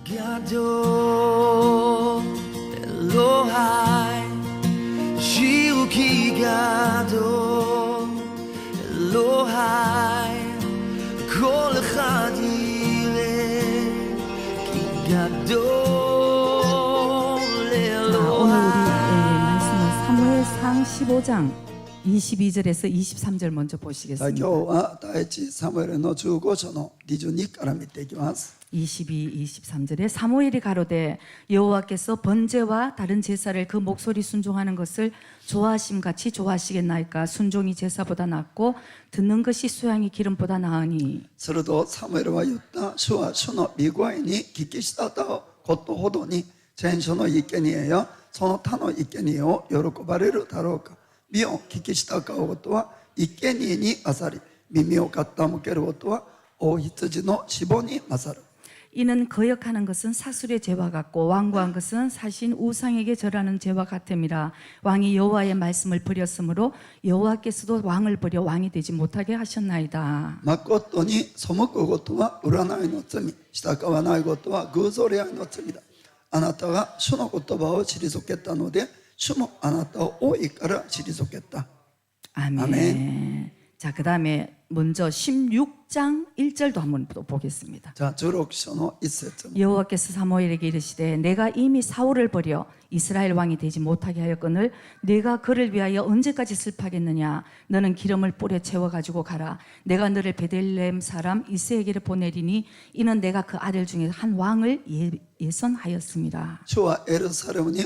Gado Elohai Shiruki Gado Elohai Kol Echad Yireh Ki Gado 오늘 우리 말씀은 사무엘상 15장 22절에서 23절 먼저 今 보시겠습니다. 日は第一サムエルの15章の22から見ていきます。 22, 23절에 사무엘이 가로되 여호와께서 번제와 다른 제사를 그 목소리 순종하는 것을 좋아하심같이 좋아하시겠나이까. 순종이 제사보다 낫고 듣는 것이 수양이 기름보다 나으니. するとサムエルは言った。主は主の御声に聞き従ったことほどに先祖の生贄やその他の生贄を喜ばれるだろうか。身を聞き従うことは生贄に勝り、耳を傾けることは大羊の脂肪に勝る。 이는 거역하는 것은 사술의 죄와 같고 완고한 것은 사신 우상에게 절하는 죄와 같음이라. 왕이 여호와의 말씀을 버렸으므로 여호와께서도 왕을 버려 왕이 되지 못하게 하셨나이다. まことに背くことは占いの罪、従わないことは偶像礼拝の罪だ。あなたが主の言葉を退けたので、主もあなたを多いから退けた。 아멘. 아멘. 자, 그 다음에 먼저 16장 1절도 한번 또 보겠습니다. じゃあ16章の一節。 여호와께서 사무엘에게 이르시되 내가 이미 사울을 버려 이스라엘 왕이 되지 못하게 하였거늘 내가 그를 위하여 언제까지 슬퍼하겠느냐. 너는 기름을 뿔에 채워가지고 가라. 내가 너를 베들레헴 사람 이새에게로 보내리니 이는 내가 그 아들 중에 한 왕을 예선하였습니다. 主はエルサレムに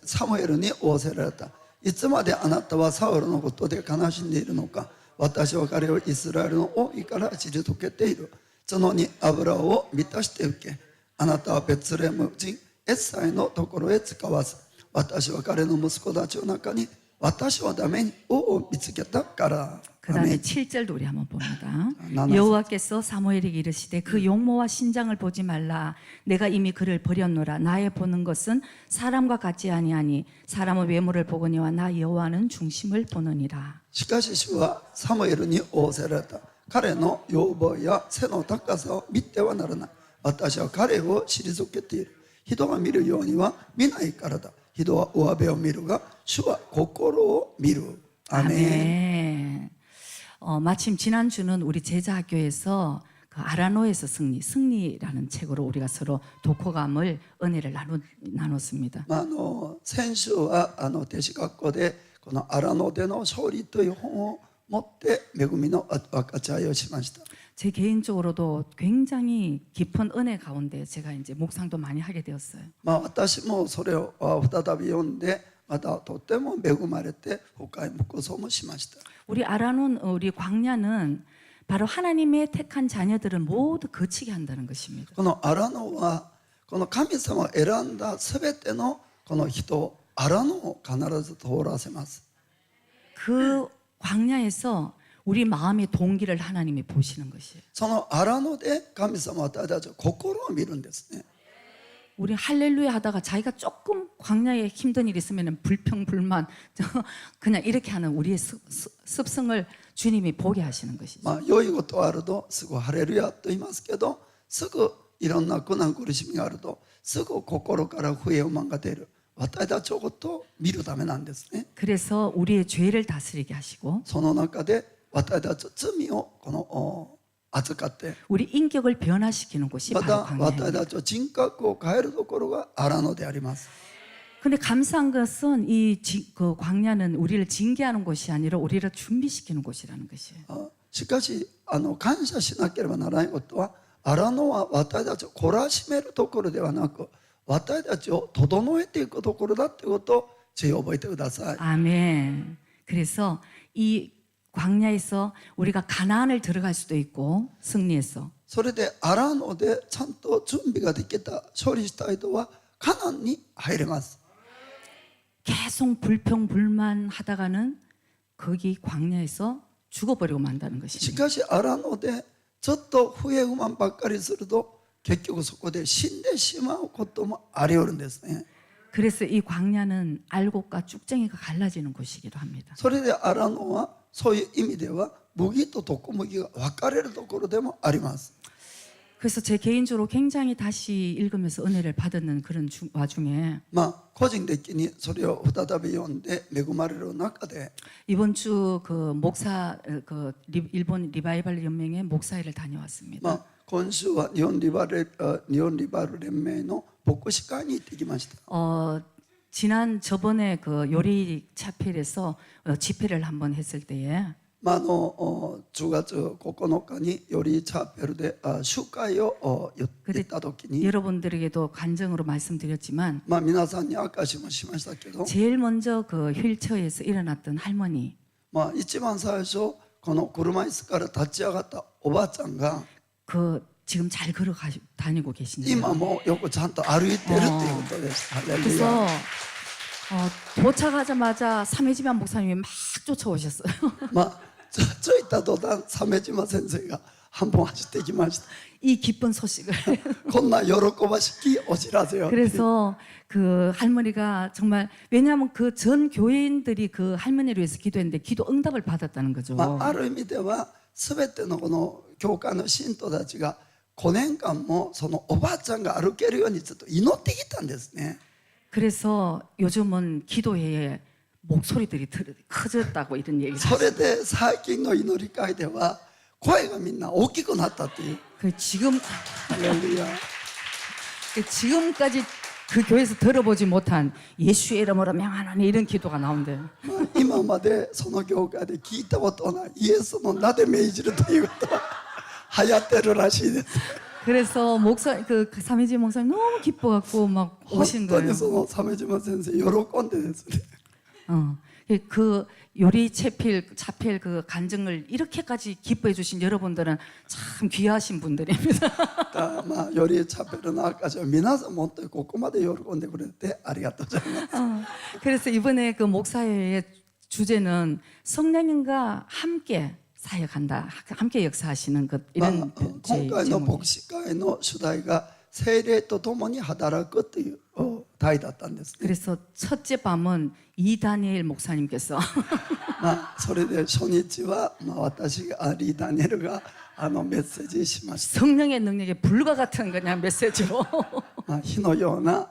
サムエルに仰せられた。いつまであなたはサウルのことで悲しんでいるのか。私は彼をイスラエルの王位から退けている。角に油を満たして受け、あなたはベツレヘム人エッサイのところへ使わず、私は彼の息子たちの中に私のために王を見つけたから。 그 다음에 7절도 우리 한번 봅니다. 나눠서. 여호와께서 사무엘에게 이르시되 그 용모와 신장을 보지 말라. 내가 이미 그를 버렸노라. 나의 보는 것은 사람과 같지 아니하니 사람의 외모를 보거니와 나 여호와는 중심을 보느니라. しかし主はサムエルに仰せられた。彼の容貌や背の高さを見てはならない。私は彼を退けている。人が見るようには見ないからだ。人は上辺を見るが主は心を見る。アメン。 아멘. 마침 지난주는 우리 제자학교에서 그 아라노에서 승리라는 책으로 우리가 서로 독후감을 은혜를 나눴습니다. 先週は弟子学校でこのアラノでの勝利という本を持って恵みの分かち合いをしました。 제 개인적으로도 굉장히 깊은 은혜 가운데 제가 이제 묵상도 많이 하게 되었어요. 私もそれを再び読んでまたとても恵まれて深い黙想もしました。 우리 아라논, 우리 광야는 바로 하나님의 택한 자녀들을 모두 거치게 한다는 것입니다. このアラノはこの神様が選んだすべてのこの人、アラノを必ず通らせます。 그 광야에서 우리 마음의 동기를 하나님이 보시는 것이에요. そのアラノで神様は私たちの心を見るんですね。 우리 할렐루야 하다가 자기가 조금 광야에 힘든 일이 있으면 불평불만 그냥 이렇게 하는 우리의 습성을 주님이 보게 하시는 것이죠. 良いことがあるとすぐハレルヤと言いますけど、すぐいろんな苦難苦しみがあるとすぐ心から不平不満が出る。私たちのことを見るためなんですね。 그래서 우리의 죄를 다스리게 하시고 その中で私たちの罪を扱って、 우리 인격을 변화시키는 곳이 ま 바로 た私 광야입니다. たちの人格を変えるところがアラノであります。 근데 감사한 것은 그 광야는 우리를 징계하는 곳이 아니라 우리를 준비시키는 곳이라는 것이에요. しかし感謝しなければならないことは、アラノは私たちを懲らしめるところではなく、私たちを整えていくところだということをぜひ覚えてください。 아멘. 그래서 이 광야에서 우리가 가나안을 들어갈 수도 있고 승리해서 それでアラノでちゃんと準備ができた勝利した人はカナンに入れます。 계속 불평불만 하다가는 거기 광야에서 죽어버리고 만다는 し 것입니다. かしアラノでちょっと不平不満ばっかりすると結局そこで死んでしまうこともあり得るんですね。 그래서 이 광야는 알곡과 쭉쟁이가 갈라지는 곳이기도 합니다. それでアラノはそういう意味では麦と毒麦が分かれるところでもあります。 그래서 제 개인적으로 굉장히 다시 읽으면서 은혜를 받았는 그런 와중에 まあ個人的にそれを再び読んで恵まれる中で 이번 주 그 목사 일본 리바이벌 연맹의 목사회를 다녀왔습니다. まあ今週は日本リバル連盟の牧師会に行ってきました。 저번에 그 요리 차펠에서 집회를 한번 했을 때에 まあ10月9日によりチャペルで集会を言った時に 여러분들에게도 간증으로 말씀드렸지만 まあ皆さんに証しもしましたけど 제일 먼저 그 휠체어에서 일어났던 할머니 まあ一番最初この車椅子から立ち上がったおばあちゃんが 그 지금 잘 걸어 다니고 계신데요. 今もよくちゃんと歩いてるっていうことです。ハレルヤ 그래서 도착하자마자 사매지만 목사님이 막 쫓아오셨어요. まあ着いた途端鮫島先生が半本走ってきました。 이 기쁜 소식을 こんな喜ばしきお知らせを 그래서 그 할머니가 정말 왜냐하면 그 전 교인들이 그 할머니를 위해서 기도했는데 기도 응답을 받았다는 거죠. まあ、ある意味では全てのこの教会の信徒たちが5年間もそのおばあちゃんが歩けるようにずっと祈ってきたんですね。 그래서 요즘은 기도회에 목소리들이 커졌다고 이런 얘기를 それで最近の祈り会では声がみんな大きくなったっていう。 지금 ハレルヤ 지금까지 그 교회에서 들어보지 못한 예수의 이름으로 명하노니 이런 기도가 나온대요. まあ今までその教会で聞いたことないイエスの名で命じるということは流行ってるらしいです。 그래서 그 사매지 목사님 너무 기뻐갖고 막 本 오신 当に 거예요. その鮫島先生喜んでですね 그 요리 차필 그 간증을 이렇게까지 기뻐해 주신 여러분들은 참 귀하신 분들입니다. まあよりチャペルの証を皆さんもっとここまで喜んでくれてありがとうございます。 그래서 이번에 그 목사회의 주제는 성령님과 함께 사역한다, 함께 역사하시는 것 まあ 이런 今回の牧師会の主題が聖霊とともに働くという題だったんですね。 그래서 첫째 밤은 이다니엘 목사님께서 まあそれで初日はまあ私がリーダニエルがメッセージしました。 성령의 능력에 불과 같은 그냥 메시지로 まあ火のような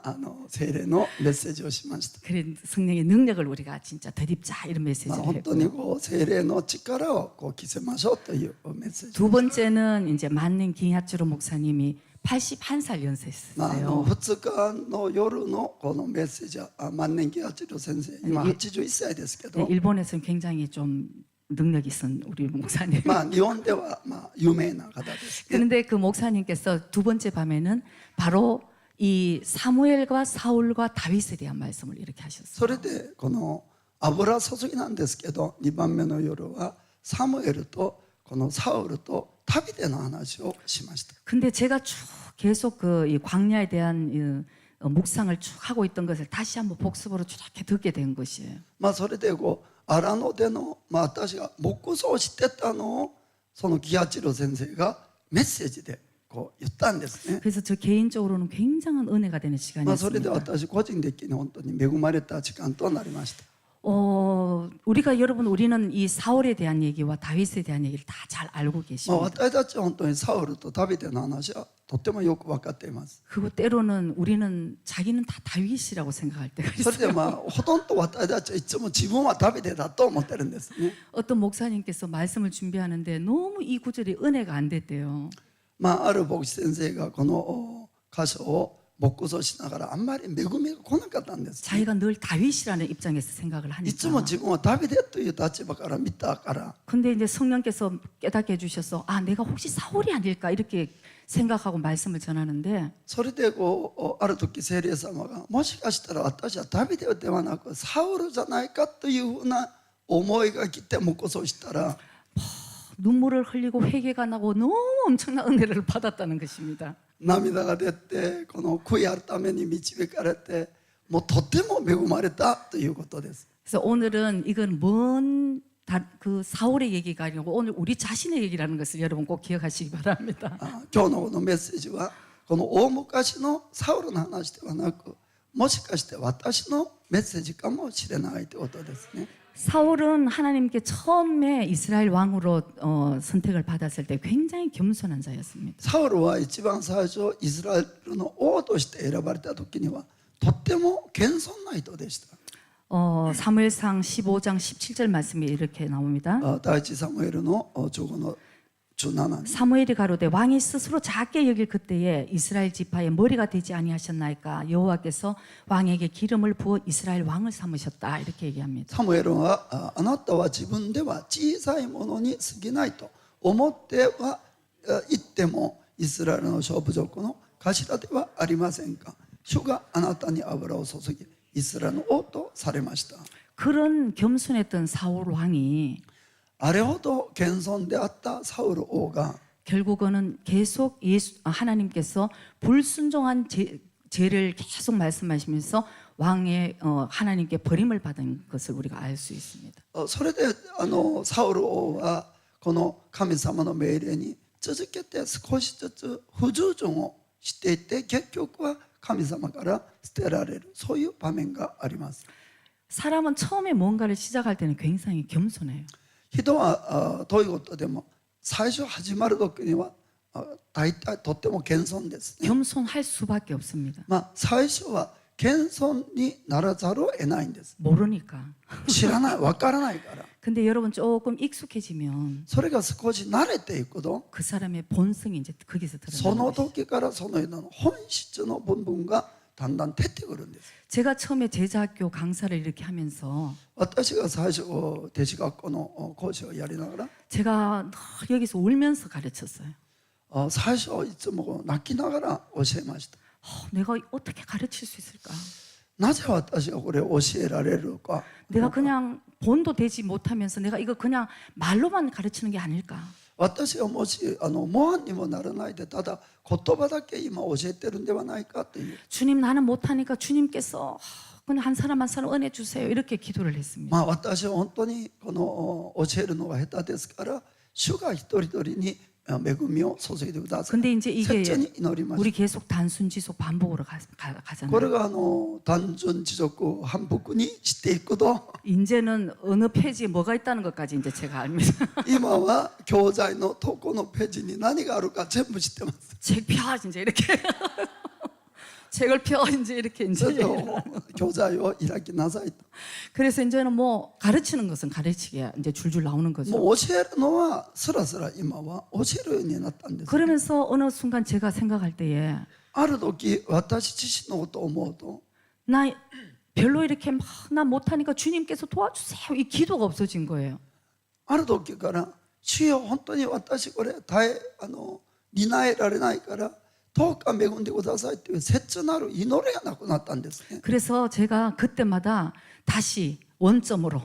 聖霊のメッセージをしました。 그런 성령의 능력을 우리가 진짜 덧입자 이런 まあ 메시지를 本当に 했고 こう聖霊の力をこう着せましょうというメッセージ。 두 번째는 이제 만능 기하츠로 목사님이 81살 まあ 연세였어요. 2日の夜のこのメッセージは万年期八郎先生今81歳ですけ 네, ど 일본에서는 굉장히 좀 능력이 있은 우리 목사님. まあ日本ではまあ有名な方ですね。 그런데 그 목사님께서 두 번째 밤에는 바로 이 사무엘과 사울과 다윗에 대한 말씀을 이렇게 하셨어요. それでこの油注ぎなんですけど2番目の夜はサムエルとこのサウルとダビデの話をしました。 근데 제가 쭉 계속 그 이 광야에 대한 묵상을 쭉 하고 있던 것을 다시 한번 복습으로 쭉 이렇게 듣게 된 것이에요. まあそれでこう荒野でのまあ私が牧草をしてたのをその喜八郎先生がメッセージでこう言ったんですね。 그래서 저 개인적으로는 굉장한 은혜가 되는 まあそれで 시간이었습니다. 私個人的に本当に恵まれた時間となりました。 우리는 이 사울에 대한 얘기와 다윗에 대한 얘기를 다 잘 알고 まあ 계십니다. 私たちは本当にサウルとダビデの話はとってもよく分かっています。 그리고 때로는 우리는 자기는 다 다윗이라고 생각할 때가 それで 있어요. まあほとんど私たちはいつも自分はダビデだと思ってるんですね。 어떤 목사님께서 말씀을 준비하는데 너무 이 구절이 은혜가 안 됐대요. まあある牧師先生がこの箇所を牧草しながらあんまり恵みが来なかったんです。 자기가 늘 다윗이라는 입장에서 생각을 いつも 하니까. 自分はダビデという立場から見たから 근데 이제 성령께서 깨닫게 해주셔서 내가 혹시 사울이 아닐까 이렇게 생각하고 말씀을 전하는데 それでこうある時聖霊様がもしかしたら私はダビデではなくサウルじゃないかというふうな思いが来て牧草したら 눈물을 흘리고 회개가 나고 너무 엄청난 은혜를 받았다는 것입니다. 涙が出てこの悔い改めに導かれてもうとても恵まれたということです。 그래서 오늘은 이건 그 사울의 얘기가 아니고 오늘 우리 자신의 얘기라는 것을 여러분 꼭 기억하시기 바랍니다. 今日のこのメッセージはこの大昔のサウルの話ではなくもしかして私のメッセージかもしれないということですね。 사울은 하나님께 처음에 이스라엘 왕으로 선택을 받았을 때 굉장히 겸손한 자였습니다. サウルは一番最初イスラエルの王として選ばれた時にはとっても謙遜な人でした。 사무엘상 15장 17절 말씀이 이렇게 나옵니다. 第一サムエルの15の17に 사무엘이 가로되 왕이 스스로 작게 여길 그때에 이스라엘 지파의 머리가 되지 아니하셨나이까 여호와께서 왕에게 기름을 부어 이스라엘 왕을 삼으셨다 이렇게 얘기합니다. サムエルはあなたは自分では小さいものに過ぎないと思っては言ってもイスラエルの勝負族の頭ではありませんか。主があなたに油を注ぎイスラエルの王とされました。 그런 겸손했던 사울 왕이 あれほど謙遜であったサウル王が 결국은 계속 하나님께서 불순종한 죄를 계속 말씀하시면서 왕의 하나님께 버림을 받은 것을 우리가 알 수 있습니다. それでサウル王はこの神様の命令に続けて少しずつ不従順をしていって結局は神様から捨てられるそういう場面があります。 사람은 처음에 뭔가를 시작할 때는 굉장히 겸손해요. 人はどういうことでも最初始まる時には大体とっても謙遜ですね。 겸손할 수밖에 없습니다. 最初は謙遜にならざるを得ないんです。 모르니까. 知らない分からないから。 근데 여러분 조금 익숙해지면 それが少し慣れていくと 그 사람의 본성이 이제 거기서 そ 드러나는 の 거예요. 時からその人の本質の部分がだんだん出てくるんです。 제가 처음에 제자학교 강사를 이렇게 하면서 私が最初弟子学校の講師をやりながら 제가 여기서 울면서 가르쳤어요. 最初いつも泣きながら教えました。 내가 어떻게 가르칠 수 있을까? なぜ私がこれを教えられるか。 내가 그냥 본도 되지 못하면서 내가 이거 그냥 말로만 가르치는 게 아닐까? 私がもし模範にもならないでただ言葉だけ今教えてるんではないかという 주님 나는 못하니까 주님께서 그냥 한 사람 한 사람 은혜 주세요 이렇게 기도를 했습니다. 私は本当にこの教えるのが下手ですから主が一人一人に恵みを注いでください。 근데 이제 이게 切に祈りまし 우리 계속 단순 지속 반복으로 た。こ 가잖아요. れが単純持続反復にしていくと 이제는 어느 페이지에 뭐가 있다는 것까지 이제 제가 압니다. 今は教材のどこのページに何があるか全部知ってます。 책 펴 이제 이렇게 책을 펴 이제 이렇게 そ 이제 れと教材を開きなさいと。 그래서 이제는 뭐 가르치는 것은 가르치게 이제 줄줄 나오는 거죠. もう教えるのはスラスラ今は教えるようになったんです。 그러면서 어느 순간 제가 생각할 때에 ある時私自身のことを思うと 나 별로 이렇게 막 나 못하니까 주님께서 도와주세요 이 기도가 없어진 거예요. ある時から主よ本当に私これ担えられないからどうか恵んでくださいという切なる祈りがなくなったんですね。 그래서 제가 그때마다 다시 원점으로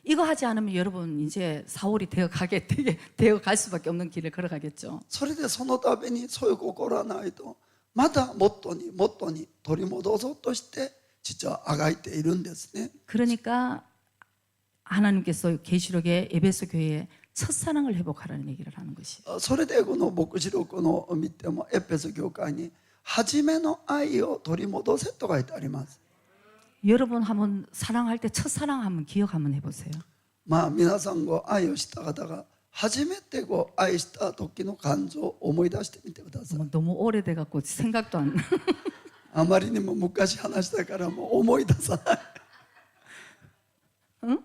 이거 하지 않으면 여러분 이제 사울이 되어 갈 수밖에 없는 길을 걸어가겠죠. それでそのためにそういう心はないとまたもっとにもっとに取り戻そうとして実はあがいているんですね。 그러니까 하나님께서 계시록의 에베소 교회에 첫사랑을 회복하라는 얘기를 하는 것이. それでこの黙示録の見てもエペソ教会に初めの愛を取り戻せと書いてあります。 여러분 한번 사랑할 때 첫사랑 한번 기억 한번 해보세요. 皆さんが愛をした方が初めて愛した時の感情を思い出してみてください。 너무 오래돼 갖고 생각도 안. あまりにも昔話したからもう思い出さない。 응?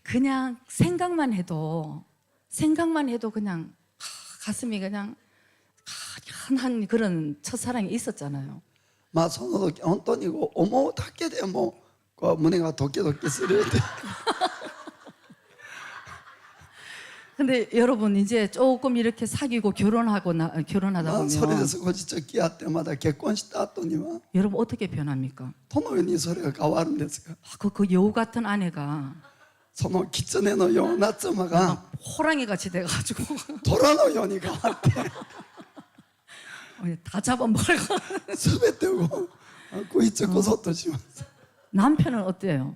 그냥 생각만 해도 그냥 가슴이 그냥 한한 그런 첫사랑이 있었잖아요. その時本当に思うだけでも胸がドキドキするって。 근데 여러분 이제 조금 이렇게 사귀고 결혼하다 それで 보면 少し付き合ってまだ結婚した後には 여러분 어떻게 변합니까? どのようにそれが変わるんですか。 그 여우 같은 아내가 その狐のような妻が 호랑이 같이 돼가지고 虎のように変わって 다 잡아먹으려고. 全てを食い尽くそうとします。 남편은 어때요?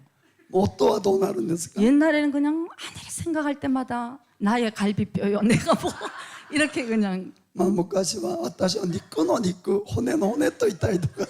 夫はどうなるんですか。 옛날에는 그냥 아내를 생각할 때마다 나의 갈비뼈요 내가 뭐 이렇게 그냥 昔は私は肉の肉骨の骨と言ったりとか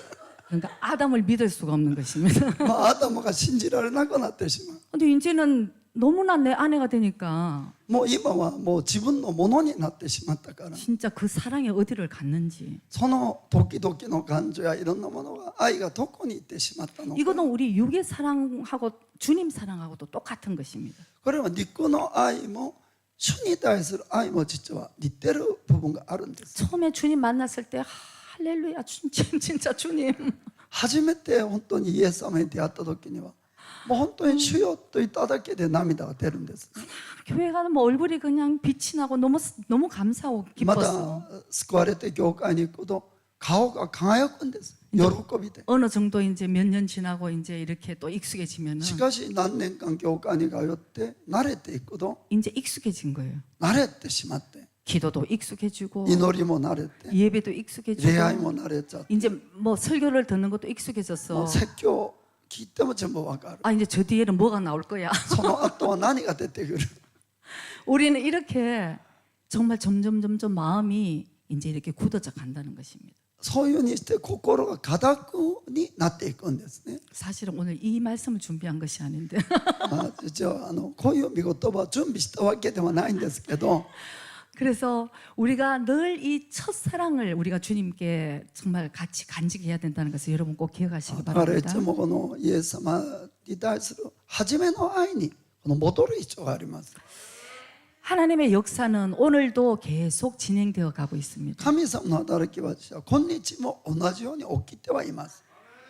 그러니까 아담을 믿을 수가 없는 것입니다. アダムが信じられなくなってしまう。 근데 이제는 너무나 내 아내가 되니까 もう今はもう自分のものになってしまったから、 진짜 그 사랑이 어디를 갔는지. その時々の感情やいろんなものが愛がどこに行ってしまったのか。 이거는 우리 육의 사랑하고 주님 사랑하고도 똑같은 것입니다. これは肉の愛も主に対する愛も実は似てる部分があるんです。 처음에 주님 만났을 때 할렐루야 주님 진짜 주님 初めて本当にイエス様に出会った時にはもう本当に主よと言っただけで涙が出るんです。 교회 가는 뭐 얼굴이 그냥 빛이 나고 너무 감사하고 ま 기뻤어. た救われて教会に行くと顔が輝くんです。喜びで。 어느 정도 이제 몇 년 지나고 이제 이렇게 또 익숙해지면은 しかし何年間教会に通って慣れていくと 이제 익숙해진 거예요. 慣れてしまって 기도도 익숙해지고 祈りも慣れて 예배도 礼拝 익숙해지고 も慣れちゃって 이제 뭐 설교를 듣는 것도 も 익숙해졌어. う説教聞いても全部わかる。 아 이제 저 뒤에는 뭐가 나올 거야. その後は何が出てくる。 우리는 이렇게 정말 점점 마음이 이제 이렇게 굳어져 간다는 것입니다. そういうふうにして心が固くになっていくんですね。 사실은 오늘 이 말씀을 준비한 것이 아닌데 実はこういう見言葉を準備したわけではないんですけど、 그래서 우리가 늘 이 첫사랑을 우리가 주님께 정말 같이 간직해야 된다는 것을 여러분 꼭 기억하시기 だからい 바랍니다. つもこのイエス様に対する初めの愛にこの戻る必要があります。 하나님의 역사는 오늘도 계속 진행되어 가고 있습니다. 神様の働きは今日も同じように起きてはいます。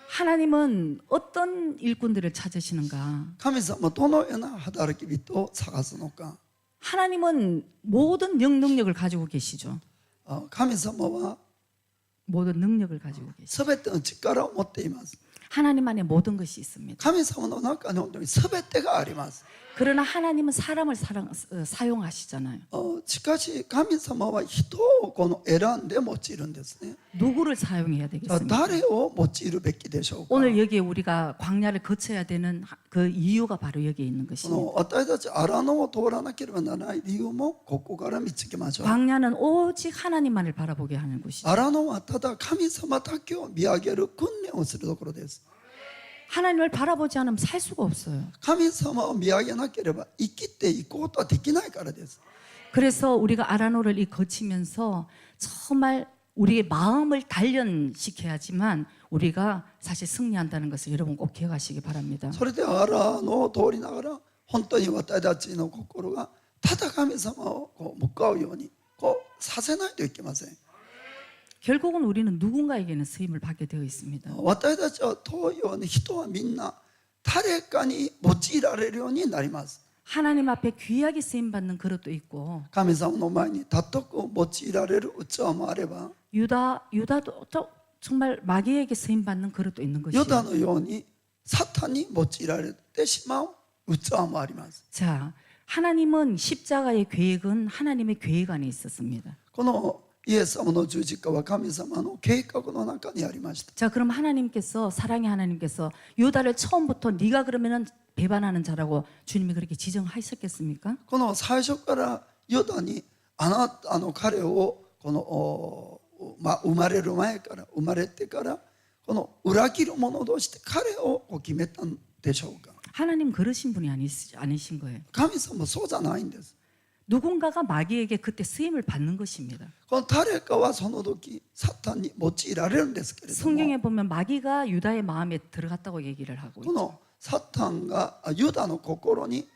하나님은 어떤 일꾼들을 찾으시는가? 神様はどのような働き人を探すのか。 하나님은 모든 능력을 가지고 계시죠. 神様は 모든 능력을 가지고 계시죠. 全ての力を持っています。 하나님 안에 모든 것이 있습니다. 神様の中に本当に全てがあります。 그러나 하나님은 사람을 사용하시잖아요. しかし神様は人をこの選んで用いるんですね。 누구를 사용해야 되겠습니까? 誰を用いるべきでしょうか。 오늘 여기에 우리가 광야를 거쳐야 되는 그 이유가 바로 여기에 있는 こ 것입니다. の私たち荒野を通らなければならない理由もここから見つけましょう。 광야는 오직 하나님만을 바라보게 하는 곳이죠. 荒野はただ神様だけを見上げる訓練をするところです。 하나님을 바라보지 않으면 살 수가 없어요. 神様を見上げなければ生きていくことはできないからです。 그래서 우리가 아라노를 거치면서 정말 우리의 마음을 단련시켜야지만 우리가 사실 승리한다는 것을 여러분 꼭 기억하시기 바랍니다. それで荒野を通りながら本当に私たちの心がただ神様をこう向かうようにこうさせないといけません。 결국은 우리는 누군가에게는 쓰임을 받게 되어 있습니다. 私たちは同様に人はみんな誰かに用いられるようになります。 하나님 앞에 귀하게 쓰임 받는 그릇도 있고 神様の前に尊く用いられる器もあれば 유다도 또 정말 마귀에게 쓰임 받는 그릇도 있는 ユダ 것이에요. のようにサタンに用いられてしまう器もあります。 자, 하나님은 십자가의 계획은 하나님의 계획 안에 있었습니다. このイエス様の十字架は神様の計画の中にありました。 자, 그럼 하나님께서 사랑의 하나님께서 유다를 처음부터 네가 그러면은 배반하는 자라고 주님이 그렇게 지정하셨겠습니까? この最初からユダにあなたの彼をこの生まれる前から生まれてからこの裏切る者として彼を決めたんでしょうか。 하나님 그러신 분이 아니신 거예요. 神様はそうじゃないんです。 누군가가 마귀에게 그때 쓰임을 받는 것입니다. この誰かはその時サタンに用いられるんですけれども 성경에 보면 마귀가 유다의 마음에 들어갔다고 얘기를 하고 こ 있죠. のサタンがユダの心に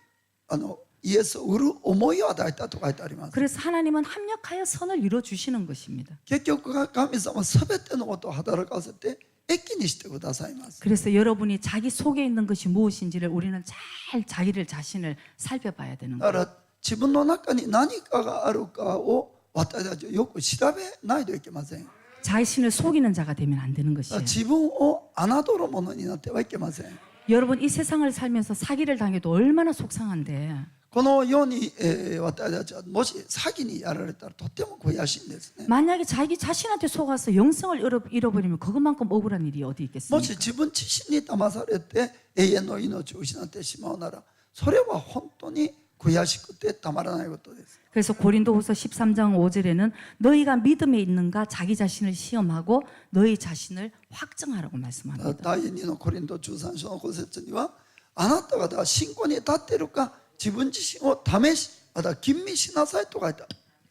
イエスを売る思いを与えたと書いてあります。 그래서 하나님은 합력하여 선을 이루어 주시는 것입니다. 結局神様は全てのことを働かせて益にしてくださいます。 그래서 여러분이 자기 속에 있는 것이 무엇인지를 우리는 잘 자기를 자신을 살펴봐야 되는 だか 거예요. ら自分の中に何かがあるかを私たちはよく調べないといけません。 자신을 속이는 자가 되면 안 되는 だから 것이에요. 自分を侮るものになってはいけません。 여러분 이 세상을 살면서 사기를 당해도 얼마나 속상한데 このように、私たちはもし詐欺にやられたらとても悔しいんですね。 만약에 자기 자신한테 속아서 영성을 잃어버리면 그것만큼 억울한 일이 어디 も 있겠습니까? し自分自身に騙されて永遠の命を失ってしまうならそれは本当に悔しくてたまらないことです。 그래서 고린도후서 13장 5절에는 너희가 믿음에 있는가 자기 자신을 시험하고 너희 자신을 확증하라고 말씀합니다. 第2のコリント13章の5節には、あなた方は信仰に立っているか自分自身を試しまた吟味しなさいと書いて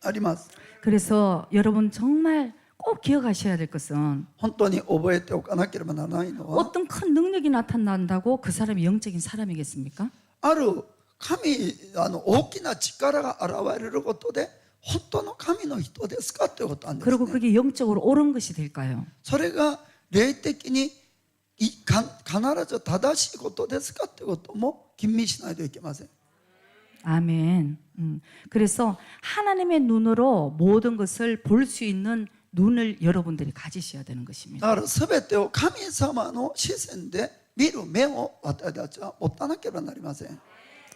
あります。 그래서 여러분 정말 꼭 기억하셔야 될 것은 本当に覚えておかなければならないのは、 어떤 큰 능력이 나타난다고 그 사람이 영적인 사람이겠습니까? ある神大きな力が現れることで本当の神の人ですかということなんです 그리고 ね。 그게 영적으로 옳은 것이 될까요? それが霊的に必ず正しいことですかということも吟味しないといけません。 아멘. 그래서 하나님의 눈으로 모든 것을 볼 수 있는 눈을 여러분들이 가지셔야 되는 것입니다. だから全てを神様の視線で見る目を私たちは持たなければなりません。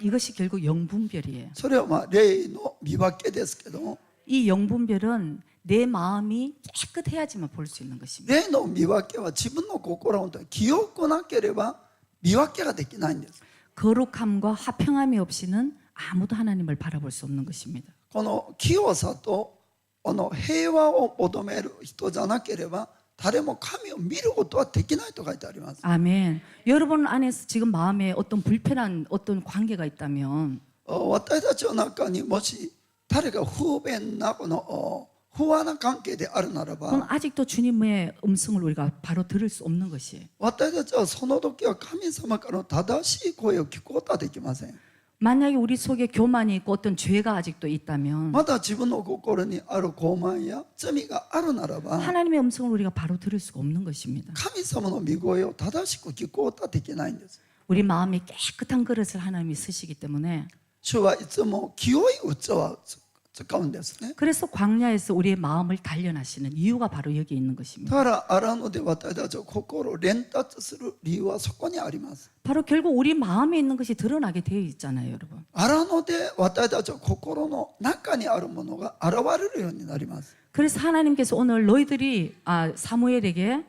이것이 결국 영분별이에요. それは霊の見分けですけども、 이 영분별은 내 마음이 깨끗해야지만 볼 수 있는 것입니다. 霊の見分けは自分の心の清くなければ見分けができないんです。 거룩함과 화평함이 없이는 아무도 하나님을 바라볼 수 없는 것입니다. この清さと平和を求める人じゃなければ誰も神を見ることはできないと書いてあります。 아멘. 여러분 안에서 지금 마음에 어떤 불편한 어떤 관계가 있다면 私たちの中にもし誰が不便な不安な関係であるなら 그건 ば、 아직도 주님의 음성을 우리가 바로 들을 수 없는 것이에요. 私たちはその時は神様からの正しい声を聞くことはできません。 만약에 우리 속에 교만이 있고 어떤 죄가 아직도 있다면 まだ自分の心にある傲慢や罪があるならば、 하나님의 음성을 우리가 바로 들을 수가 없는 것입니다. 神様の御声を正しく聞くことはできないんです。 우리 마음이 깨끗한 그릇을 하나님이 쓰시기 때문에 主はいつも清い器を使うんですね。 그래서 광야에서 우리의 마음을 단련하시는 이유가 바로 여기 있는 것입니다. だから荒野で私たちは心を連達する理由はそこにあります。 바로 결국 우리 마음에 있는 것이 드러나게 되어 있잖아요, 여러분. 荒野で私たちは心の中にあるものが現れるようになります。 그래서 하나님께서 오늘 너희들이 사무엘에게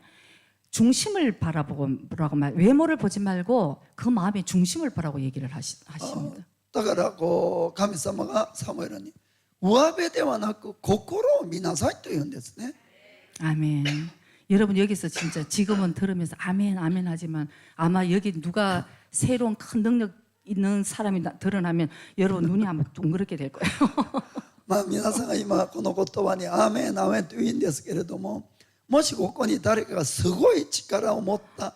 중심을 바라보라고 외모를 보지 말고 그 마음의 중심을 보라고 얘기를 하십니다. だから神様がサムエルに上辺ではなく心を見なさいと言うんですね。 아멘. 여러분 여기서 진짜 지금은 들으면서 아멘 아멘 하지만 아마 여기 누가 새로운 큰 능력 있는 사람이 드러나면 여러분 눈이 아마 둥그렇게 될 거예요. 皆さんが今この言葉にアーメンアーメンと言うんですけれども、もしここに誰かがすごい力を持った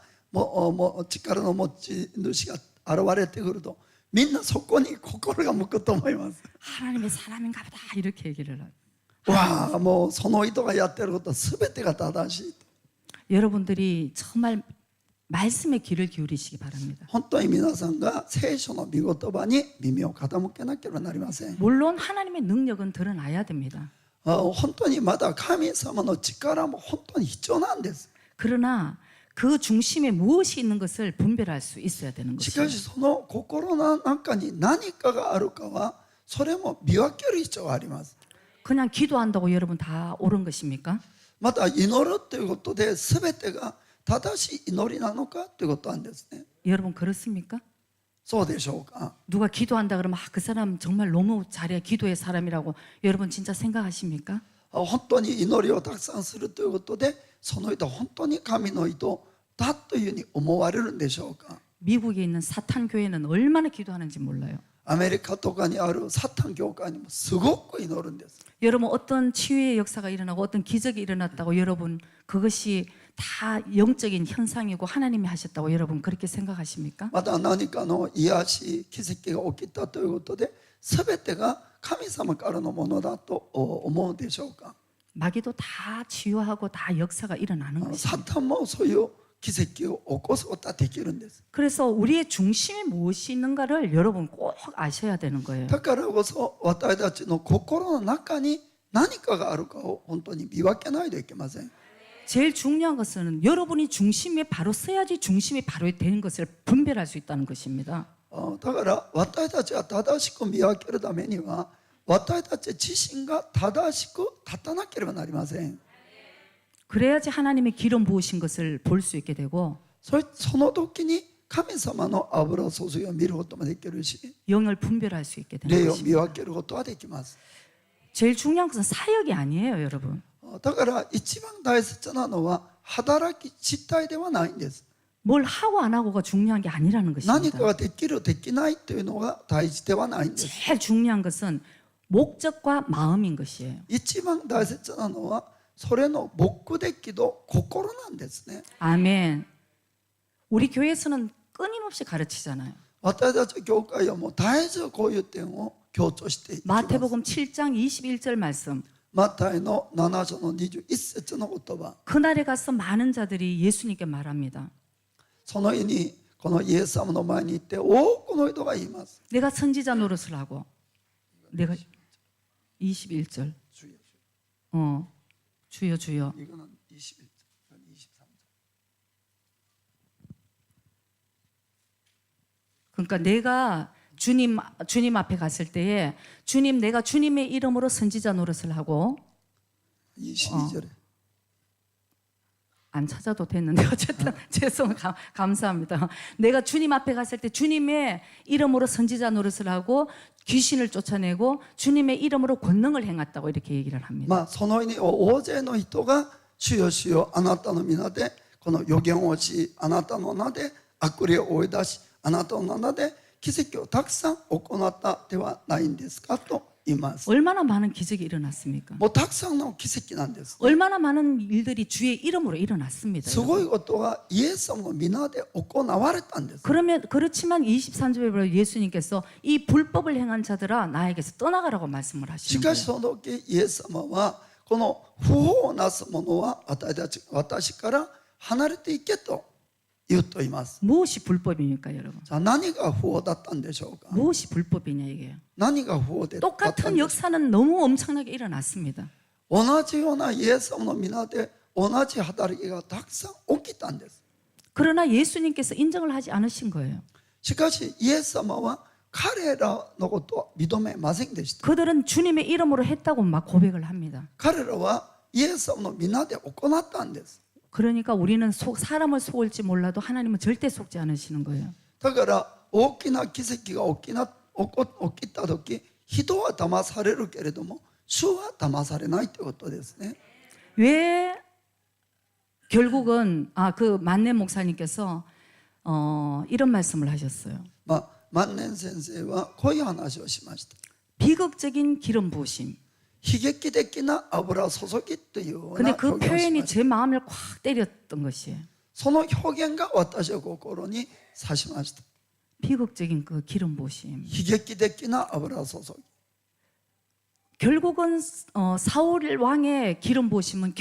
力の持ち主が現れてくると、みんなそこに心が向くと思います。 하나님의 사람인가 보다 이렇게 얘기를 해요. わあ、もうその人がやってることは全てが正しい。 여러분들이 정말 말씀에 귀를 기울이시기 바랍니다. 本当に皆さんが聖書の御言葉に耳を傾けなければなりません。 물론 하나님의 능력은 드러나야 됩니다. 本当にまだ神様の力も本当に必要なんです。 그러나 그 중심에 무엇이 있는 것을 분별할 수 있어야 되는 しか 것이에요. しその心の中に何かがあるかはそれも見分ける必要があります。 그냥 기도한다고 여러분 다 옳은 것입니까? また祈るということで全てが正しい祈りなのかということなんですね。 여러분 그렇습니까? そうでしょうか。 누가 기도한다 그러면 그 사람 정말 너무 잘해 기도의 사람이라고 여러분 진짜 생각하십니까? 本当に祈りをたくさんするということでその人は本当に神の人だというふうに思われるんでしょうか。 미국에 있는 사탄 교회는 얼마나 기도하는지 몰라요. アメリカとかにあるサタン教会にもすごく祈るんです。 여러분 어떤 치유의 역사가 일어나고 어떤 기적이 일어났다고 여러분 그것이 다 영적인 현상이고 하나님이 하셨다고 여러분 그렇게 생각하십니까? また何かの癒し奇跡が起きたということで全てが神様からのものだと思うでしょうか。 마귀도 다 치유하고 다 역사가 일어나는 サ 것입니다. タンもそういう奇跡を起こすことができるんです。 그래서 우리의 중심에 무엇이 있는가를 여러분 꼭 아셔야 되는 거예요. だからこそ私たちの心の中に何かがあるかを本当に見分けないといけません。 제일 중요한 것은 여러분이 중심에 바로 서야지 중심이 바로 되는 것을 분별할 수 있다는 것입니다. だから私たちが正しく見分けるためには私たち自身が正しく立たなければなりません。 그래야지 하나님의 기름 부으신 것을 볼 수 있게 되고 その時に神様の油注ぎを見ることもできるし 영을 분별할 수 있게 되는 霊を 것입니다. 見分けることはできます。 제일 중요한 것은 사역이 아니에요, 여러분. だから一番大切なのは働き実態ではないんです。 뭘 하고 안 하고가 중요한 게 아니라는 何 것입니다. かができるできないというのが大事ではないんです。 제일 중요한 것은 목적과 마음인 것이에요. 一番大切なのはそれの目的と心なんですね。 아멘. 우리 교회에서는 끊임없이 가르치잖아요. 私たち教会はもう絶えずこういう点を強調していきます。 마태복음 7장 21절 말씀. マタイの7章の21節の言葉。 그날에 가서 많은 자들이 예수님께 말합니다. その日にこのイエス様の前に行って多くの人が言います。 내가 선지자 노릇을 하고 내가 21절. 주여 주여. 이거는 21절, 23절. 그러니까 내가 주님 앞에 갔을 때에 주님 내가 주님의 이름으로 선지자 노릇을 하고 22절에 안 찾아도 됐는데 어쨌든 감사합니다. 내가 주님 앞에 갔을 때 주님의 이름으로 선지자 노릇을 하고 귀신을 쫓아내고 주님의 이름으로 권능을 행했다고 이렇게 얘기를 합니다. まあその日に大勢の人が主よ主よあなたの皆でこの予言をしあなたの名で悪霊を追い出しあなたの名で奇跡をたくさん行ったではないんですかと言います。 얼마나 많은 기적이 일어났습니까? もうたくさんの奇跡なんです。 얼마나 많은 일들이 주의 이름으로 일어났습니다. すごいことがイエス様の皆で行われたんです。 그렇지만 23절에 보면 예수님께서 이 불법을 행한 자들아 나에게서 떠나가라고 말씀을 し 하시는 かし 거예요. その時イエス様はこの不法をなす者は私から離れていけと言うと言います。 무엇이 불법입니까, 여러분? じゃあ何が不法だったんでしょうか。 무엇이 불법이냐 이게요. 何が不法でだったん 똑같은 でしょうか。 역사는 너무 엄청나게 일어났습니다. 同じようなイエス様の皆で同じ働きがたくさん起きたんです。 그러나 예수님께서 인정을 하지 않으신 거예요. しかしイエス様は彼らのことを認めませんでした。 그들은 주님의 이름으로 했다고 막 고백을 합니다. 彼らはイエス様の皆で行ったんです。 그러니까 우리는 사람을 속을지 몰라도 하나님은 절대 속지 않으시는 거예요. だから大きな奇跡が起きた時人は騙されるけれども主は騙されないということですね。 왜 결국은 그 만내 목사님께서 이런 말씀을 하셨어요. 万年先生はこういう話をしました。 비극적인 기름 부으심. 悲劇的な油注ぎというよう 근데 な 그 表現をし 표현이 ました。 제 마음을 콱 때렸던 것이에요. その表現が私の心に刺しました。 비극적인 그 기름 부으심. 悲劇的な油注ぎ。 결국은 사울 왕의 기름 부으심은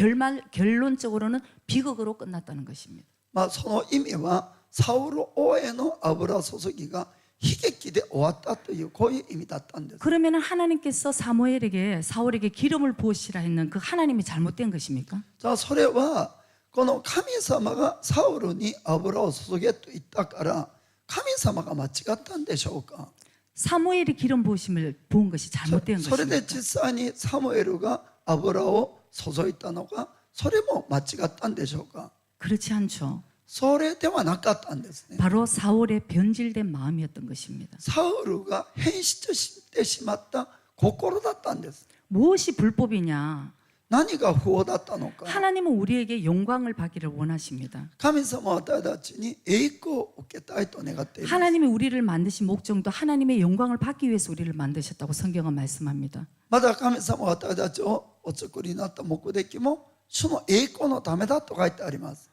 결론적으로는 비극으로 끝났다는 것입니다. その意味はサウル王への油注ぎが悲劇で終わったというこういう意味だったんです。 그러면 하나님께서 사울에게 기름을 부으시라 했는 그 하나님이 잘못된 것입니까? じゃあそれはこの神様がサウルに油を注げと言ったから神様が間違ったんでしょうか。 사무엘이 기름 부으심을 부은 것이 잘못된 それで 것입니까? 実際にサムエルが油を注いだのかそれも間違ったんでしょうか。 그렇지 않죠. それではなかったんですね。 바로 사울의 변질된 마음이었던 것입니다. サウルが変質してしまった心だったんです。 무엇이 불법이냐? 何が不法だったのか。 하나님은 우리에게 영광을 받기를 원하십니다. 神様は私たちに栄光を受けたいと願っています。 하나님이 우리를 만드신 목적도 하나님의 영광을 받기 위해서 우리를 만드셨다고 성경은 말씀합니다. まだ神様は私たちをお作りになった目的も主の栄光のためだと書いてあります。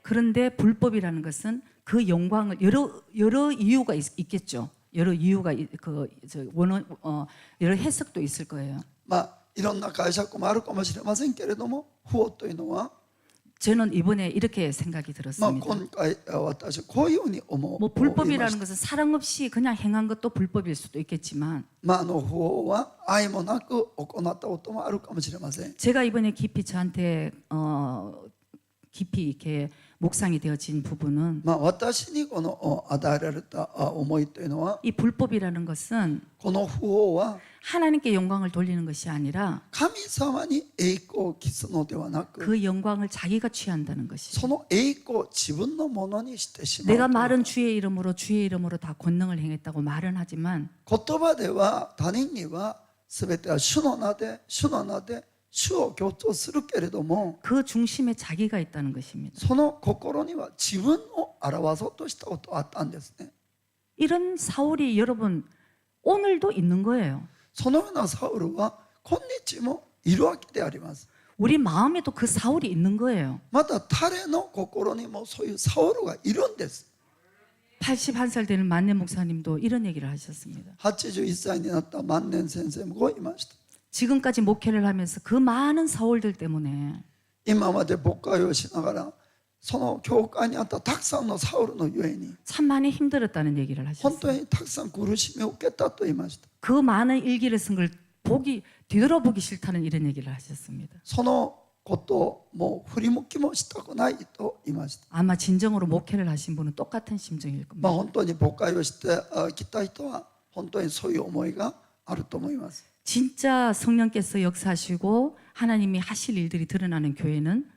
그런데 불법이라는 것은 그 영광을 여러 이유가 있겠죠. 여러 이유가 여러 해석도 있을 거예요. いろんな解釈もあるかもしれませんけれども不法というのは 저는 이번에 이렇게 생각이 들었습니다. 今回私はこういうふうに思い 뭐 まし 불법이라는 것은 사랑 없이 그냥 행한 것도 불법일 수도 있겠지만 た。不法は愛もなく行ったこともあるかもしれません。 제가 이번에 깊이 저한테 깊이 이렇게 묵상이 되어진 부분은 私にこの与えられた思いというのは 이 불법이라는 것은 この不法は 하나님께 영광을 돌리는 것이 아니라 神様に栄光を期すのではなく 그 영광을 자기가 취한다는 것이. その栄光を自分のものにしてしまう 내가 말은 주의 이름으로 다 권능을 행했다고 말은 하지만 言葉では他人には全ては主の名で主の名で主を強調するけれども 그 중심에 자기가 있다는 것입니다. その心には自分を表そうとしたことがあったんですね 이런 사울이 여러분 오늘도 있는 거예요. そのようなサウルは今日もいるわけであります 우리 마음에도 그 사울이 있는 거예요. また誰の心にもそういうサウルがいるんです 81살 되는 만내 목사님도 이런 얘기를 하셨습니다. 81歳になった万年先生もこう言いました 지금까지 목회를 하면서 그 많은 사울들 때문에 今まで牧会をしながらその教会にあったたくさんのサウルのゆえに 참 많이 힘들었다는 얘기를 本当 하셨어요. にたくさん苦しみを受けたと言いました 그 많은 일기를 쓴 걸 뒤돌아보기 싫다는 이런 얘기를 하셨습니다. そのことをもう振り向きもしたくないと言いました 아마 진정으로 목회를 하신 분은 똑같은 심정일 まあ 겁니다. 本当に牧会をしてきた人は本当にそういう思いがあると思います 진짜 성령께서 역사하시고 하나님이 하실 일들이 드러나는 교회는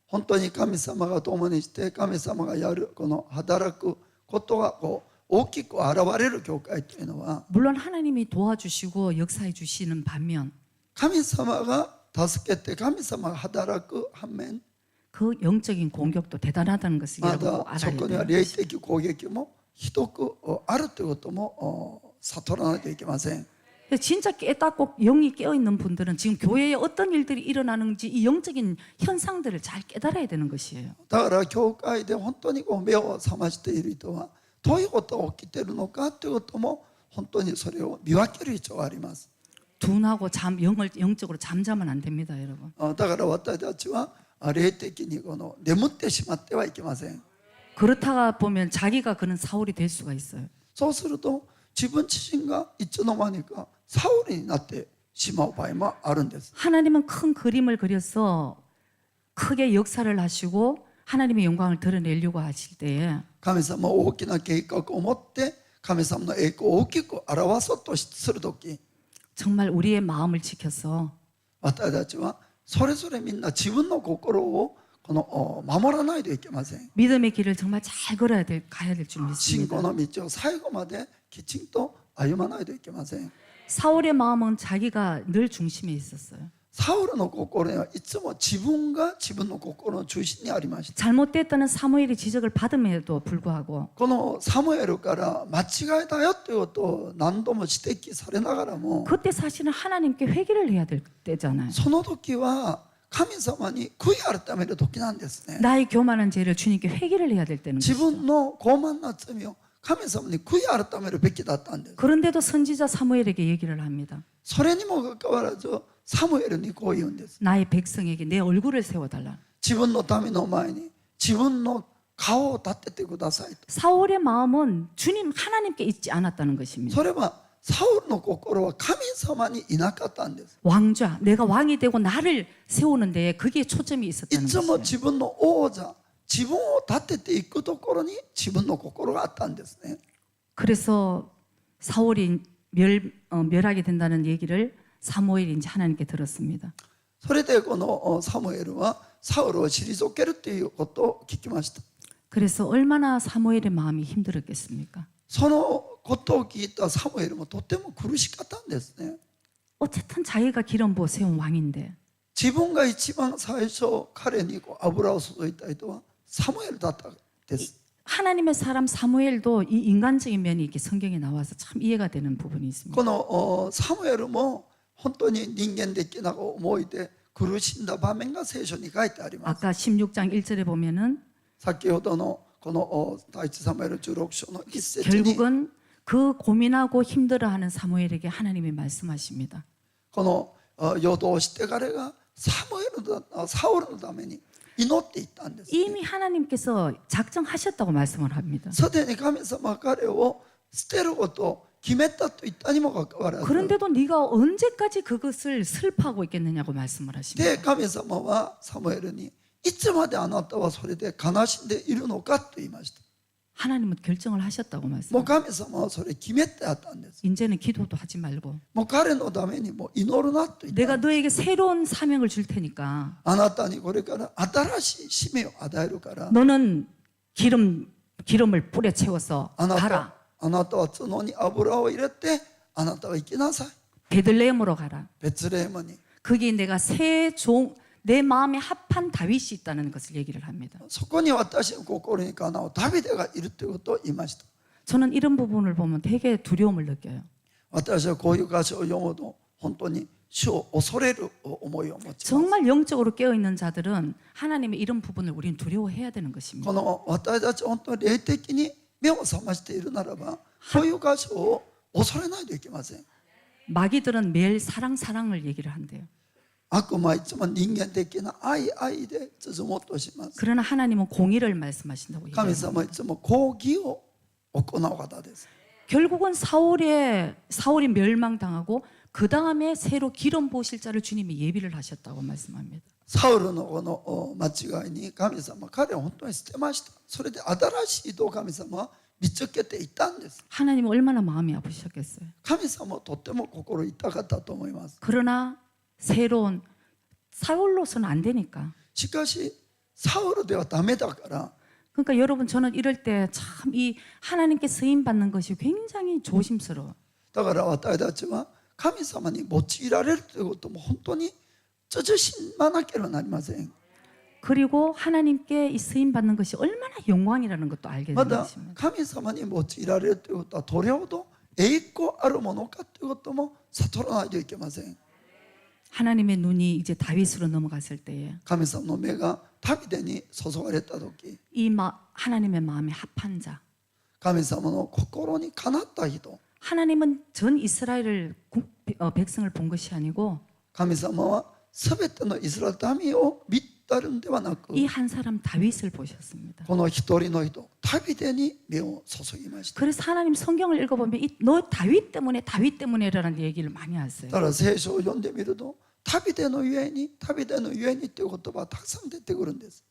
本当に神様が共にして神様がやるこの働くことがこう大きく現れる教会というのは 물론 하나님이 도와주시고 역사해 주시는 반면 神様が助けて神様が働く反面 그 영적인 공격도 대단하다는 것을 ま 여러분 だ 꼭 そ 알아야 こには 돼요. 霊的攻撃もひどくあるということも悟らないといけません 진짜 깨닫고 영이 깨어있는 분들은 지금 교회에 어떤 일들이 일어나는지 이 영적인 현상들을 잘 깨달아야 되는 것이에요. だから教会で本当にこう目を覚ましている人はどういうことが起きているのかということも本当にそれを見分ける必要があります 둔하고 영적으로 잠자면 안 됩니다, 여러분. だから私たちは霊的にこの眠ってしまってはいけません 그렇다가 보면 자기가 그런 사울이 될 수가 있어요. そうすると自分自身がいつの間にかサウルになってしまう場合もあるんです 하나님은 큰 그림을 그려서 크게 역사를 하시고 하나님의 영광을 드러내려고 하실 때에 神様は大きな計画を持って神様の栄光を大きく表そうとするとき 정말 우리의 마음을 지켜서 私たちはそれぞれみんな自分の心をこの守らないといけません 믿음의 길을 정말 잘 가야 될 줄 信仰 믿습니다. の道を最後まできちんと歩まないといけません 사울의 마음은 자기가 늘 중심에 있었어요. サウルの心にはいつも自分が自分の心の中心にありました 잘못됐다는 사무엘의 지적을 받음에도 불구하고 このサムエルから間違えたよということを何度も指摘されながらも 그때 사실은 하나님께 회개를 해야 될 때잖아요. その時は神様に悔い改める時なんですね 나의 교만한 죄를 주님께 회개를 해야 될 때는 自 것이죠. 分の傲慢な罪を神様に悔い改めるべきだったんです 그런데도 선지자 사무엘에게 얘기를 합니다. それにもかかわらずサムエルにこう言うんです 나의 백성에게 내 얼굴을 세워달라. 自分の民の前に自分の顔を立ててくださいと 사울의 마음은 주님 하나님께 있지 않았다는 것입니다. それはサウルの心は神様にいなかったんです 왕좌, 내가 왕이 되고 나를 세우는 데에 그게 초점이 い 있었다는 つも 것이에요. 自分の王座自分を立てていくところに自分の心があったんですね 그래서 사울이 멸하게 된다는 얘기를 사무엘이 이제 하나님께 들었습니다. それでこのサムエルはサウルを退けるということを聞きました 그래서 얼마나 사무엘의 마음이 힘들었겠습니까? そのことを聞いたサムエルもとても苦しかったんですね 어쨌든 자기가 기름 부어 세운 왕인데 自分が一番最初彼に油を注いだ人はサムエルだったんです 하나님의 사람 사무엘도 이 인간적인 면이 이렇게 성경에 나와서 참 이해가 되는 부분이 있습니다. このサムエルも本当に人間的な思いで苦しんだ場面が聖書に書いてあります 아까 16장 1절에 보면은 先ほどのこの第一サムエル16章の一節に 결국은 그 고민하고 힘들어하는 사무엘에게 하나님이 말씀하십니다. この夜通して彼がサウルのために祈っていったんです、ね、 이미 하나님께서 작정하셨다고 말씀을 합니다. すでに神様は彼を捨てることを決めたと言ったにもかかわらず 그런데도 네가 언제까지 그것을 슬퍼하고 있겠느냐고 말씀을 で 하십니다. 神様はサムエルにいつまであなたはそれで悲しんでいるのかと言いました 하나님은 결정을 하셨다고 もう 말씀합니다. 神様はそれ決めてあったんです。 이제는 기도도 하지 말고 もう彼のためにもう祈るなと言った。 내가 너에게 새로운 사명을 줄 테니까 あなたにこれから新しい使命を与えるから、 너는 기름을 뿌려 채워서 あな 가라. たは角に油を入れてあなたは行きなさい。 베들레헴으로 가라. ベツレヘムに。 거기 내가 내 마음에 합한 다윗이 있다는 것을 얘기를 합니다. そこに私の心にかなうダビデがいるということを言いました。 저는 이런 부분을 보면 되게 두려움을 느껴요. 私はこういう箇所を読むと本当に主を恐れる思いを持ちます。 정말 영적으로 깨어있는 자들은 하나님의 이런 부분을 우리는 두려워해야 되는 것입니다. この私たち本当に霊的に目を覚ましているならばこういう箇所を恐れないといけません。 마귀들은 매일 사랑을 얘기를 한대요. 悪魔はいつも人間的な愛で進もうとします。 그러나 하나님은 공의를 말씀하신다고 神 얘기해요. 様はいつも公義を行う方です。 결국은 사울이 멸망당하고 그 다음에 새로 기름 부으실 자를 주님이 예비를 하셨다고 말씀합니다. サウルのこの間違いに神様彼は本当に捨てました。それで新しい人を神様は見つけていたんです。 하나님은 얼마나 마음이 아프셨겠어요. 神様はとっても心痛かったと思います。 그러나 새로운 사울로서는 안 되니까. しかしサウルではダメだから 그러니까 여러분 저는 이럴 때 참 이 하나님께 쓰임 받는 것이 굉장히 조심스러워. だから私たちは神様に用いられるということも本当に慎まなければなりません。 그리고 하나님께 이 쓰임 받는 것이 얼마나 영광이라는 것도 알게 ま 되는 だ 것입니다. 神様に用いられるということはどれほど栄光あるものかということも悟らないといけません。 하나님의 눈이 이제 다윗으로 넘어갔을 때에 神様の目がダビデに注がれた時 하나님의 마음에 합한 자, 神様の心にかなった人 하나님은 전 이스라엘을 백성을 본 것이 아니고 神様は全てのイスラエル民を見たるんではなく 이 한 사람 다윗을 보셨습니다. この一人の人ダビデに目を注ぎました。 그래서 하나님 성경을 읽어보면 너 다윗 때문에라는 얘기를 많이 하세요. だから聖書を読んでみるとダビデのゆえにという言葉がたくさん出てくるんです。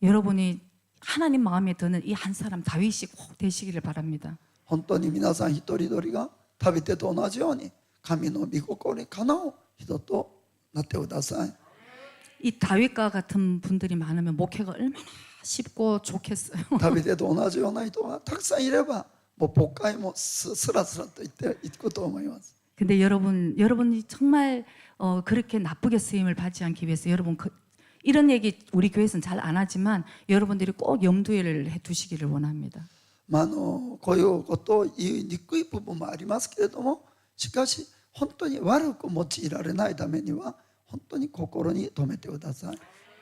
여러분이 하나님 마음에 드는 이 한 사람 다윗이 꼭 되시기를 바랍니다. 本当に皆さん一人一人がダビデと同じように神の御心にかなう人となってください。 이 다윗과 같은 분들이 많으면 목회가 얼마나 쉽고 좋겠어요. ダビデと同じような人がたくさんいればもう牧会もスラスラと言っていくと思います。 근데 여러분이 정말 그렇게 나쁘게 쓰임을 받지 않기 위해서 여러분 이런 얘기 우리 교회에서는 잘 안 하지만 여러분들이 꼭 염두에 해 두시기를 원합니다. こういうことを言いにくい部分もありますけれどもしかし本当に悪く用いられないためには本当に心に留めてください。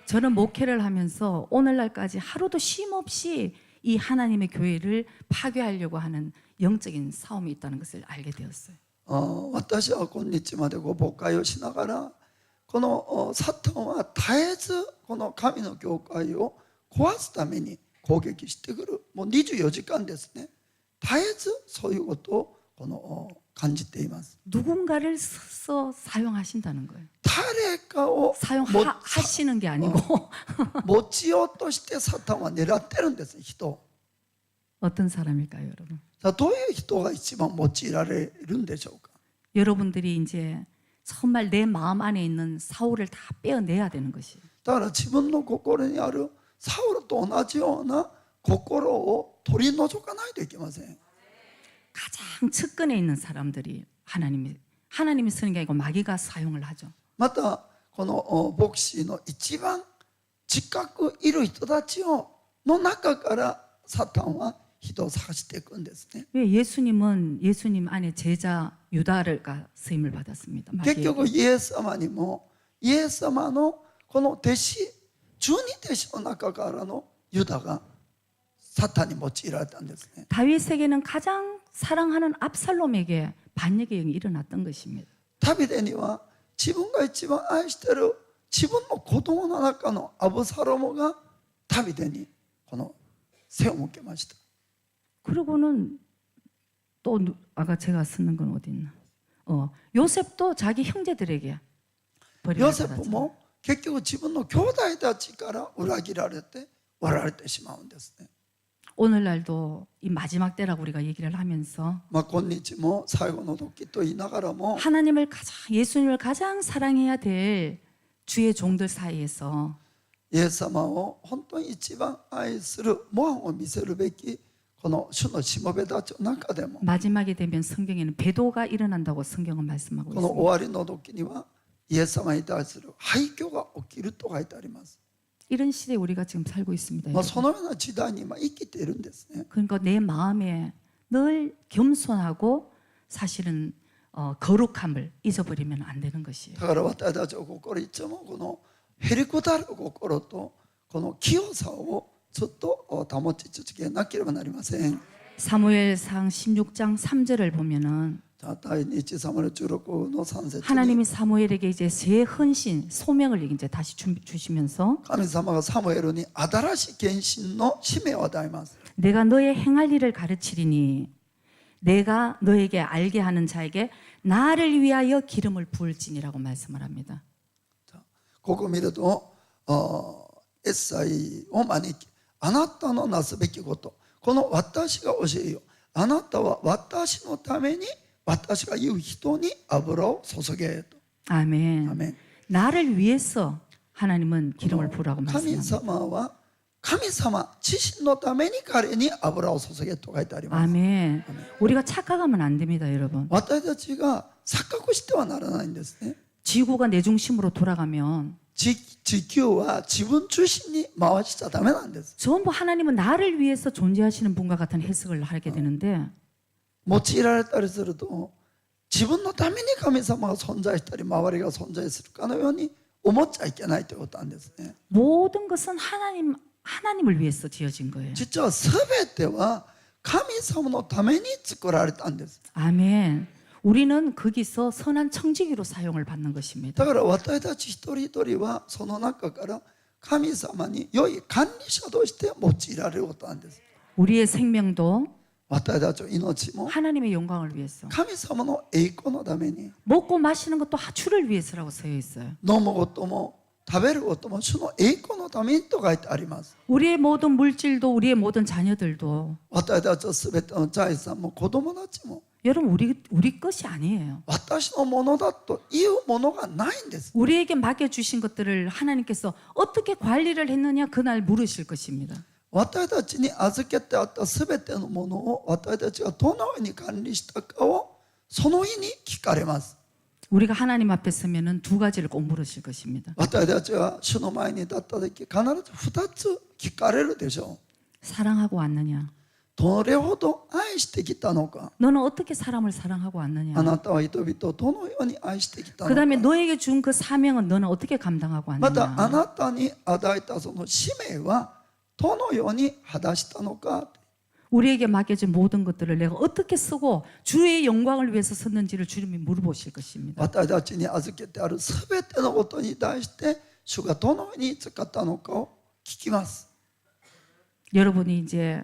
저는 목회를 하면서 오늘날까지 하루도 쉼 없이 이 하나님의 교회를 파괴하려고 하는 영적인 싸움이 있다는 것을 알게 되었어요. 私は今日まで牧会をしながらこのサタンは絶えずこの神の教会を壊すために攻撃してくるもう24時間ですね絶えずそういうことを感じています。 누군가를 써서 사용하신다는 거예요. 誰かを 사용하시는 게 아니고 持ちようとしてサタンは狙ってるんです人を。 어떤 사람일까요, 여러분? さあどういう人が一番用いられるんでしょうか。 여러분들이 이제 정말 내 마음 안에 있는 사울을 다 빼어내야 되는 것이에요. だから自分の心にあるサウルと同じような心を取り除かないといけません。 가장 측근에 있는 사람들이 하나님이 쓰는 게 아니고 마귀가 사용을 하죠. またこの牧師の一番近くいる人たちの中からサタンは人を探していくんですね。 왜 예수님 안에 제자 유다가 쓰임을 받았습니다. 結 마귀에게. 局イエス様にもイエス様のこの弟子12弟子の中からのユダがサタンに用いられたんですね。 다윗에게는 가장 사랑하는 압살롬에게 반역의 영이 일어났던 것입니다. ダビデには自分が一番愛している自分の子供の中のアブサロムがダビデにこの背を向けました。 그리고는 또 아까 제가 쓰는 건 어디 있나? 요셉도 자기 형제들에게 버림을 ヨセフ 받았죠. も結局自分の兄弟たちから裏切られて割られてしまうんですね。 오늘날도 이 마지막 때라고 우리가 얘기를 하면서 まあ、今日も最後の時と言いながらも 하나님을 가장 예수님을 가장 사랑해야 될 주의 종들 사이에서 イエス様を本当に一番愛する模範を見せるべきこの主のしもべたちの中でも 마지막이 되면 성경에는 배도가 일어난다고 성경은 말씀하고 この 있습니다. 終わりの時にはイエス様に対する廃墟が起きると書いてあります。 이런 시대에 우리가 지금 살고 있습니다. まあ、 여러분. そのような時代に今生きているんですね。 그러니까 내 마음에 늘 겸손하고 사실은 거룩함을 잊어버리면 안 되는 것이에요. だから私たちの心いつもこのへりくだる心とこの清さをずっと保ち続けなければなりません。 사무엘상 16장 3절을 보면은 じゃあ第1サムエル16の3節に 하나님이 사무엘에게 이제 새 헌신 소명을 이제 다시 주시면서 神様がサムエルに新しい献身の使命を与えます。 내가 너의 행할 일을 가르치리니 내가 너에게 알게 하는 자에게 나를 위하여 기름을 부을지니라고 말씀을 합니다. ここを見るとエッサイを招きあなたのなすべきことこの私が教えようあなたは私のために私が言う人に油を注げと 아멘. 아멘. 나를 위해서 하나님은 기름을 부으라고 神 말씀합니다. 様は神様自身のために彼に油を注げと書いてあります。 아멘. 우리가 착각하면 안 됩니다, 여러분. 私たちが錯覚してはならないんですね。 지구가 내 중심으로 돌아가면 地球は自分中心に回しちゃダメなんです。 전부 하나님은 나를 위해서 존재하시는 분과 같은 해석을 하게 되는데 用いられたりすると自分のために神様が存在したり周りが存在するかのように思っちゃいけないということなんですね。 모든 것은 하나님을 위해서 지어진 거예요. 実は全ては神様のために作られたんです。 아멘. 우리는 거기서 선한 청지기로 사용을 받는 것입니다. だから私たち一人一人はその中から神様に良い管理者として用いられることなんです。 우리의 생명도 私たちの命も 하나님의 영광을 위해서 神様の栄光のために 먹고 마시는 것도 주를 위해서라고 쓰여 있어요. 飲むことも食べることも主の栄光のためにと書いてあります。 우리의 모든 물질도 우리의 모든 자녀들도 私たちのすべての財産も子供たちも 여러분 우리 것이 아니에요. 私のものだというものがないんです。 우리에게 맡겨주신 것들을 하나님께서 어떻게 관리를 했느냐 그날 물으실 것입니다. 私たちに預けてあったすべてのものを私たちがどのように管理したかをその日に聞かれます。 우리가 하나님 앞에 서면은 두 가지를 꼭 물으실 것입니다. 私たちは主の前に立った時必ず2つ聞かれるでしょう。 사랑하고 왔느냐? どれほど愛してきたのか。 너는 어떻게 사람을 사랑하고 왔느냐? あなたは人々をどのように愛してきたの 그 다음에 か。 너에게 준 그 사명은 너는 어떻게 감당하고 またあ 왔느냐? なたに与えたその使命はどのように果たしたのか。 우리에게 맡겨진 모든 것들을 내가 어떻게 쓰고 주의 영광을 위해서 썼는지를 주님이 물어보실 것입니다. 私たちに預けてあるすべてのことに対して主がどのように使ったのかを聞きます。 여러분이 이제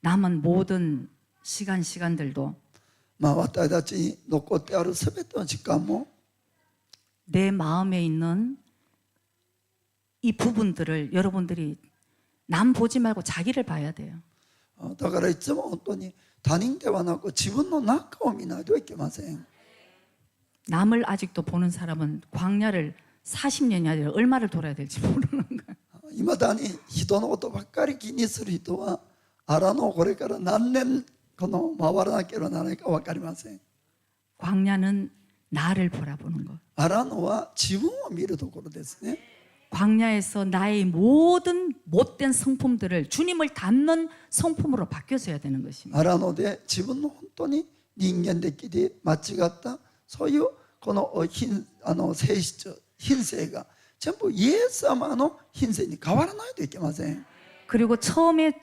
남은 모든 시간들도 まあ私たちに残ってあるすべての時間も 내 마음에 있는 이 부분들을 여러분들이 남 보지 말고 자기를 봐야 돼요. だからいつも本当に他人ではなく自分の中を見ないといけません。 남을 아직도 보는 사람은 광야를 40년이 아니라 얼마를 돌아야 될지 모르는 거예요. いまだに人のことばっかり気にする人は荒野をこれから何年この回らなければならないか分かりません。 광야는 나를 바라보는 것. 荒野は自分を見るところですね。 광야에서 나의 모든 못된 성품들을 주님을 닮는 성품으로 바뀌어져야 되는 것입니다. 荒野で自分の本当に人間的で間違ったそういうこの性質品性が全部イエス様の品性に変わらないといけません。 그리고 처음에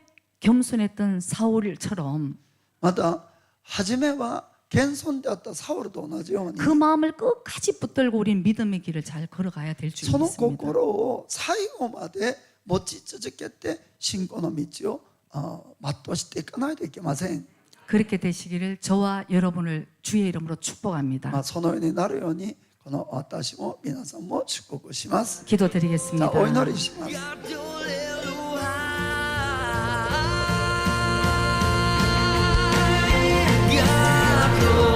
겸손했던 사울처럼 また初めは謙遜であったサウルと同じように 그 마음을 끝까지 붙들고 우리는 믿음의 길을 잘 걸어가야 될 줄 その 믿습니다. 心を最後まで持ち続けて信仰の道を全うしていかないといけません。 그렇게 되시기를 저와 여러분을 주의 이름으로 축복합니다. そのようになるようにこの私も皆さんも祝福します。 기도드리겠습니다. お祈りします。 got your little high. 가도